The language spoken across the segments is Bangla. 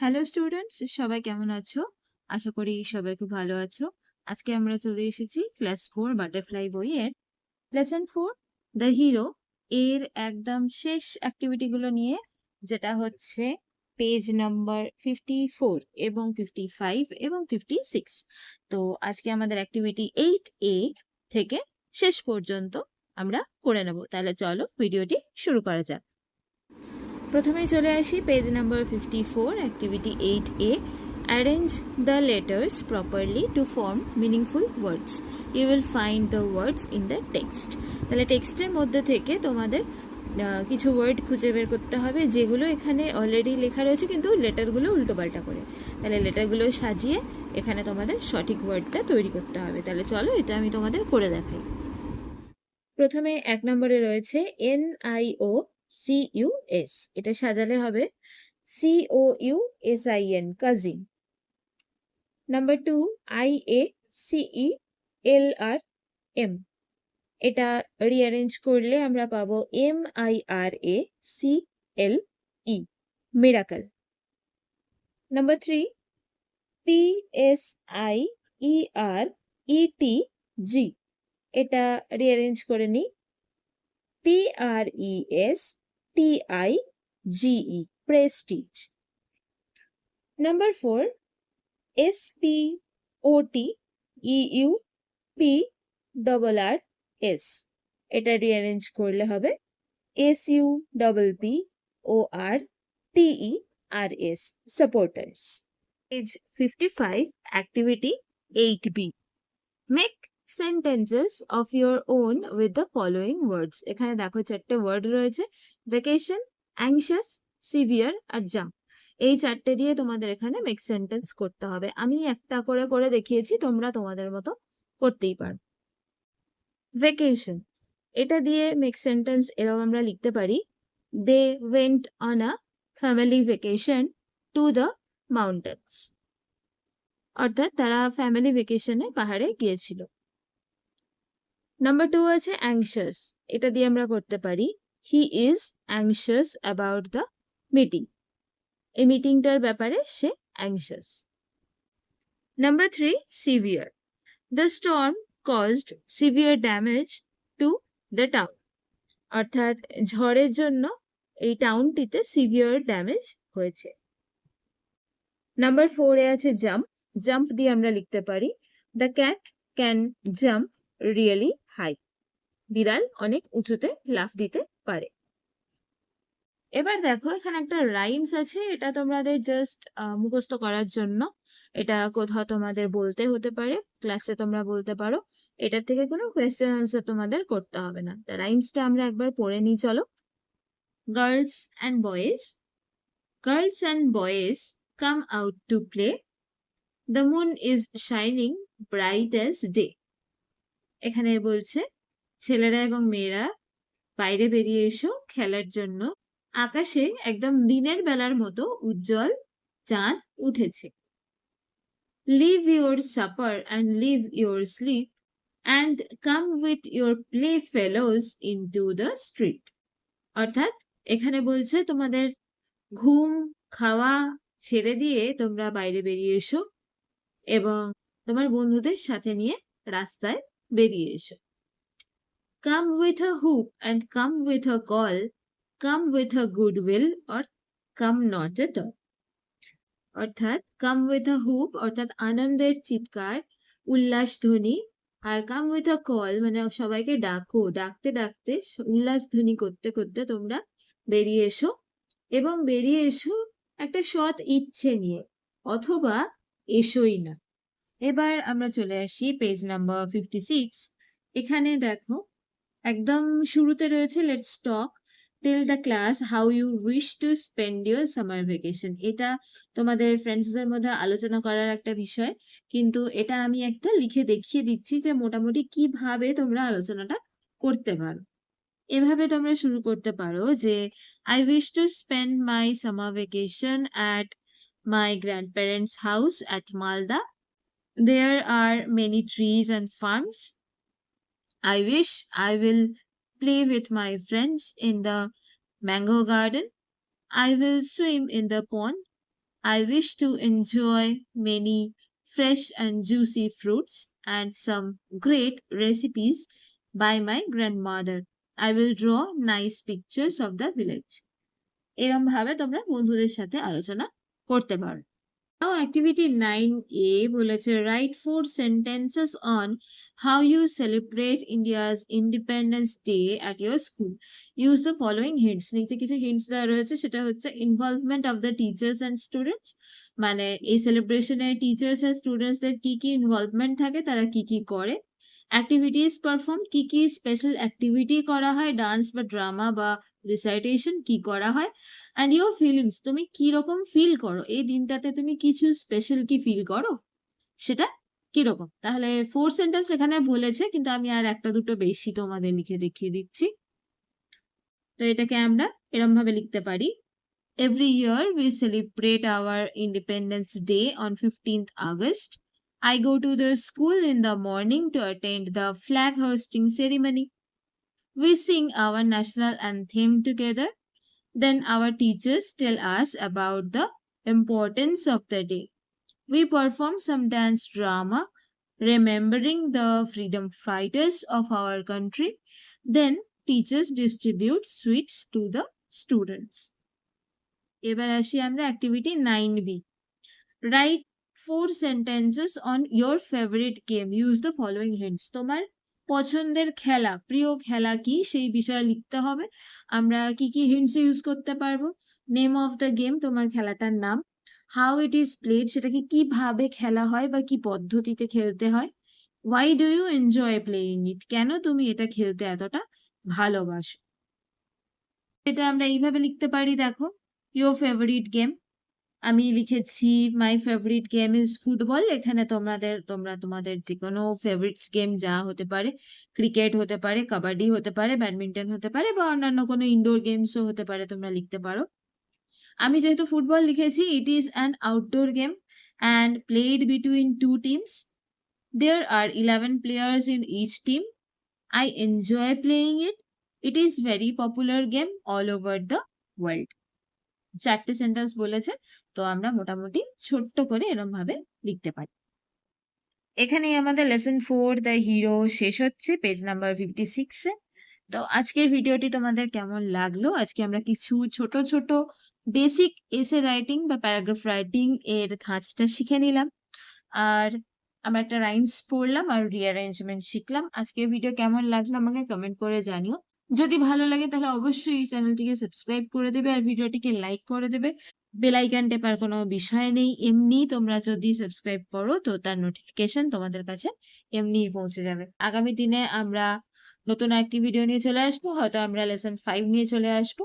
হ্যালো স্টুডেন্টস, সবাই কেমন আছো? আশা করি সবাই খুব ভালো আছো। আজকে আমরা চলে এসেছি ক্লাস 4 বাটারফ্লাই বইয়ের লেসন 4 দ্য হিরো এর একদম শেষ অ্যাক্টিভিটি গুলো নিয়ে, যেটা হচ্ছে পেজ নাম্বার 54 এবং 55 এবং 56। তো আজকে আমাদের অ্যাক্টিভিটি 8A থেকে শেষ পর্যন্ত আমরা করে নেব। তাহলে চলো ভিডিওটি শুরু করা যাক। প্রথমেই চলে আসি page number 54, activity 8A। Arrange the letters properly to form meaningful words. You will find the words in the text. তাহলে টেক্সটের মধ্যে থেকে তোমাদের কিছু ওয়ার্ড খুঁজে বের করতে হবে, যেগুলো এখানে অলরেডি লেখা রয়েছে কিন্তু লেটারগুলো উল্টোপাল্টা করে। তাহলে লেটারগুলো সাজিয়ে এখানে তোমাদের সঠিক ওয়ার্ডটা তৈরি করতে হবে। তাহলে চলো এটা আমি তোমাদের করে দেখাই। প্রথমে 1 নম্বরে রয়েছে NIOCUS, এটা সাজালে হবে COUSIN, কাজিন। নাম্বার 2 IACELRM, এটা রিঅ্যারেঞ্জ করলে আমরা পাবো MIRACLE, মিরাকল। নাম্বার 3 PSIERETG, এটা রিঅ্যারেঞ্জ করে নিই PRESTIGE, প্রেস্টিজ। নাম্বার 4 SPOTEUPRRS, এটা রিঅ্যারেঞ্জ করলে হবে SUPPORTERS, supporters. Page 55, activity 8B। Make sentences of your own with the following words. এখানে দেখো 4টে ওয়ার্ড রয়েছে, ভ্যাকেশন, অ্যাংশিয়াস, সিভিয়ার আর জাম্প। এই 4টে দিয়ে তোমাদের এখানে মেক সেন্টেন্স করতে হবে। আমি একটা করে করে দেখিয়েছি, তোমরা তোমাদের মতো করতেই পারো। ভ্যাকেশন, এটা দিয়ে মেক সেন্টেন্স এরকম আমরা লিখতে পারি, they went on a family vacation to the mountains, অর্থাৎ তারা ফ্যামিলি ভ্যাকেশনে পাহাড়ে গিয়েছিল। নাম্বার 2 আছে অ্যাংশিয়াস, এটা দিয়ে আমরা করতে পারি he is anxious about the meeting, এই মিটিংটার ব্যাপারে সে anxious. Number 3 severe, the storm caused severe damage to the town, অর্থাৎ ঝড়ের জন্য এই টাউনটিতে সিভিয়ার ড্যামেজ হয়েছে। নাম্বার 4 এ আছে জাম্প, জাম্প দিয়ে আমরা লিখতে পারি the cat can jump really high, বিড়াল অনেক উঁচুতে লাফ দিতে পারে। এবার দেখো এখানে একটা রাইমস আছে, এটা তোমাদের জাস্ট মুখস্থ করার জন্য, এটা কোথাও তোমাদের বলতে হতে পারে, ক্লাসে তোমরা বলতে পারো, এটার থেকে কোনো কোয়েশ্চেন আনসার তোমাদের করতে হবে না। রাইমসটা আমরা একবার পড়ে নিই চলো। Girls and boys come out to play, the moon is shining bright as day. এখানে বলছে ছেলেরা এবং মেয়েরা বাইরে বেরিয়ে এসো খেলার জন্য, আকাশে একদম দিনের বেলার মতো উজ্জ্বল চাঁদ উঠেছে। Leave your supper and leave your sleep and come with your playfellows into the street, অর্থাৎ এখানে বলছে তোমাদের ঘুম খাওয়া ছেড়ে দিয়ে তোমরা বাইরে বেরিয়ে এসো এবং তোমার বন্ধুদের সাথে নিয়ে রাস্তায় বেরিয়ে এসো। Come with a hoop and come with a call, come with a goodwill or come not at all, অর্থাৎ come with a hoop অর্থাৎ আনন্দের চিৎকার, উল্লাস ধ্বনি, আর come with a call মানে সবাইকে ডাকো, ডাকতে ডাকতে উল্লাস ধ্বনি করতে করতে তোমরা বেরিয়ে এসো, এবং বেরিয়ে এসো একটা সৎ ইচ্ছে নিয়ে, অথবা এসোই না। এবার আমরা চলে আসি পেজ নাম্বার 56। এখানে দেখো একদম শুরুতে রয়েছে let's talk tell the class how you wish to spend your summer vacation. এটা তোমাদের ফ্রেন্ডসদের মধ্যে আলোচনা করার একটা বিষয়, কিন্তু এটা আমি একটা লিখে দেখিয়ে দিচ্ছি যে মোটামুটি কিভাবে তোমরা আলোচনাটা করতে পারো। এভাবে তোমরা শুরু করতে পারো যে I wish to spend my summer vacation at my grandparents house at Malda, there are many trees and farms. I wish I will play with my friends in the mango garden. I will swim in the pond. I wish to enjoy many fresh and juicy fruits and some great recipes by my grandmother. I will draw nice pictures of the village. এরম ভাবে তোমরা বন্ধুদের সাথে আলোচনা করতে পারো। Now activity 9A বলেছে write 4 sentences on how you celebrate India's Independence Day at your school. Use the following hints. নিচে কিছু hints দেওয়া রয়েছে, সেটা হচ্ছে involvement of the teachers and students, মানে এই সেলিব্রেশনে টিচার্স আর স্টুডেন্টসদের কি কি ইনভলভমেন্ট থাকে, তারা কি কি করে। অ্যাক্টিভিটিস পারফর্ম, কি কি স্পেশাল অ্যাক্টিভিটি করা হয়, ডান্স বা ড্রামা বা রিসাইটেশন কি করা হয়। অ্যান্ড ইউর ফিলিংস, তুমি কি রকম ফিল করো এই দিনটাতে, তুমি কিছু স্পেশাল কি ফিল করো, সেটা কিরকম। তাহলে 4 সেন্টেন্স এখানে বলেছে, কিন্তু আমি আর একটা দুটো বেশি তোমাদের লিখে দেখিয়ে দিচ্ছি। তো এটাকে আমরা এরম ভাবে লিখতে পারি, every year we celebrate our Independence Day on 15th August. I go to the school in the morning to attend the flag hoisting ceremony. We sing our national anthem together. Then our teachers tell us about the importance of the day. We perform some dance drama, remembering the freedom fighters of our country. Then teachers distribute sweets to the students. এবার আসি আমরা activity 9B. Right 4 sentences on your favourite game, use the following hints. তোমার পছন্দের খেলা, প্রিয় খেলা কি সেই বিষয়ে লিখতে হবে। আমরা কি কি হিন্টস ইউজ করতে পারবো, নেম অফ দ্য গেম, তোমার খেলাটার নাম, হাউ ইট ইজ প্লেড, সেটাকে কিভাবে খেলা হয় বা কি পদ্ধতিতে খেলতে হয়, why do you enjoy playing it, কেন তুমি এটা খেলতে এতটা ভালোবাসো। এটা আমরা এইভাবে লিখতে পারি, দেখো, ইয়োর ফেভারিট গেম, আমি লিখেছি my favourite game is football. এখানে তোমরা তোমাদের যে কোনো ফেভারিটস গেম যা হতে পারে, ক্রিকেট হতে পারে, কাবাডি হতে পারে, ব্যাডমিন্টন হতে পারে, বা অন্যান্য কোনো ইনডোর গেমসও হতে পারে, তোমরা লিখতে পারো। আমি যেহেতু ফুটবল লিখেছি, it is an outdoor game and played between 2 teams. There are 11 players in each team. I enjoy playing it. It is very popular game all over the world. 4টে সেন্টেন্স বলেছে, তো আমরা মোটামুটি ছোট্ট করে এরম ভাবে লিখতে পারি। এখানেই আমাদের লেসন 4 দ্য হিরো শেষ হচ্ছে, পেজ নাম্বার 56 এ। তো আজকের ভিডিওটি তোমাদের কেমন লাগলো? আজকে আমরা কিছু ছোট ছোট বেসিক এসে রাইটিং বা প্যারাগ্রাফ রাইটিং এর ধাঁচটা শিখে নিলাম, আর আমরা একটা রাইমস পড়লাম আর রিঅ্যারেঞ্জমেন্ট শিখলাম। আজকের ভিডিও কেমন লাগলো আমাকে কমেন্ট করে জানিও। যদি ভালো লাগে তাহলে অবশ্যই এই চ্যানেলটিকে সাবস্ক্রাইব করে দেবে আর ভিডিওটিকে লাইক করে দেবে। বেল আইকন টেপার কোনো বিষয় নেই, এমনি তোমরা যদি সাবস্ক্রাইব করো তো তার নোটিফিকেশন তোমাদের কাছে এমনিই পৌঁছে যাবে। আগামী দিনে আমরা নতুন একটি ভিডিও নিয়ে চলে আসবো, হয়তো আমরা লেসন 5 নিয়ে চলে আসবো।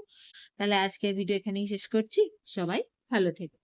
তাহলে আজকের ভিডিও এখানেই শেষ করছি। সবাই ভালো থেকো।